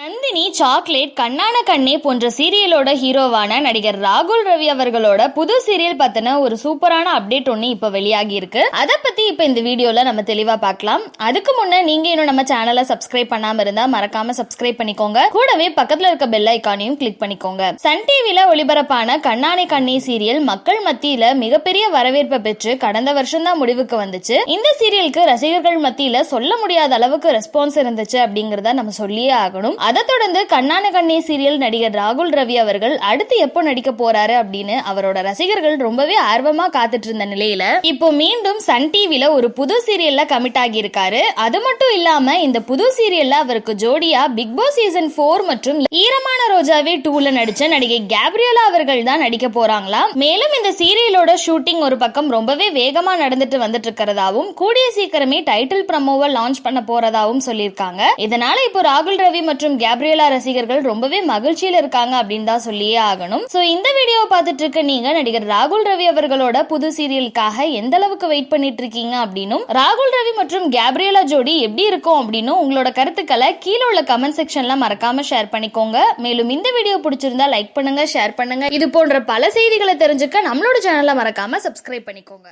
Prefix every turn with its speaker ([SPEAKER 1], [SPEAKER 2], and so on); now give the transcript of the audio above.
[SPEAKER 1] Nandini, chocolate, கண்ணான கண்ணே போன்ற சீரியலோட ஹீரோவான நடிகர் ராகுல் ரவி அவர்களோட புது சீரியல் பத்தின ஒரு சூப்பரான அப்டேட் ஒண்ணு இப்ப வெளியாகி இருக்கு. அதை பத்தி இப்ப இந்த வீடியோல நம்ம தெளிவா பார்க்கலாம். அதுக்கு முன்ன நீங்க இன்னும் நம்ம சேனலை சப்ஸ்கிரைப் பண்ணாம இருந்தா மறக்காம சப்ஸ்கிரைப் பண்ணிக்கோங்க. கூடவே பக்கத்துல இருக்க பெல் ஐக்கானையும் கிளிக் பண்ணிக்கோங்க. சன் டிவில ஒளிபரப்பான கண்ணான கண்ணே சீரியல் மக்கள் மத்தியில மிகப்பெரிய வரவேற்பை பெற்று கடந்த வருஷம் தான் முடிவுக்கு வந்துச்சு. இந்த சீரியலுக்கு ரசிகர்கள் மத்தியில சொல்ல முடியாத அளவுக்கு ரெஸ்பான்ஸ் இருந்துச்சு அப்படிங்கறத நம்ம சொல்லியே ஆகணும். அதை தொடர்ந்து கண்ணான கண்ணே சீரியல் நடிகர் ராகுல் ரவி அவர்கள் அடுத்து எப்போ நடிக்க போறாரு அப்படின்னு அவரோட ரசிகர்கள் ரொம்பவே ஆர்வமா காத்துட்டு இருந்த நிலையில இப்போ மீண்டும் சன் டிவில ஒரு புது சீரியல்ல கமிட் ஆகி இருக்காரு. அது மட்டும் இல்லாம இந்த புது சீரியல்ல அவருக்கு ஜோடியா பிக் பாஸ் சீசன் 4 மற்றும் ஈரமான ரோஜாவே 2ல நடிச்ச நடிகை கேப்ரியலா அவர்கள் தான் நடிக்க போறாங்களாம். மேலும் இந்த சீரியலோட ஷூட்டிங் ஒரு பக்கம் ரொம்பவே வேகமா நடந்துட்டு வந்துட்டு இருக்கிறதாவும் கூடிய சீக்கிரமே டைட்டில் ப்ரமோவை லான்ச் பண்ண போறதாவும் சொல்லியிருக்காங்க. இதனால இப்போ ராகுல் ரவி மற்றும் கேப்ரியலா ரசிகர்கள் ரொம்பவே மகிழ்ச்சியில இருக்காங்க அப்படின்னு தான் சொல்லியே ஆகணும். சோ இந்த வீடியோவை பார்த்துட்டு இருக்க நீங்க நடிகர் ராகுல் ரவி அவர்களோட புது சீரியலுக்காக எந்த அளவுக்கு வெயிட் பண்ணிட்டு இருக்கீங்க அப்படின்னும் ராகுல் ரவி மற்றும் கேப்ரியலா ஜோடி எப்படி இருக்கும் அப்படின்னு உங்களோட கருத்துக்களை கீழே உள்ள கமெண்ட் செக்ஷன்ல மறக்காம ஷேர் பண்ணிக்கோங்க. மேலும் இந்த வீடியோ பிடிச்சிருந்தா லைக் பண்ணுங்க, ஷேர் பண்ணுங்க. இது போன்ற பல செய்திகளை தெரிஞ்சுக்க நம்மளோட சேனலை மறக்காம சப்ஸ்கிரைப் பண்ணிக்கோங்க.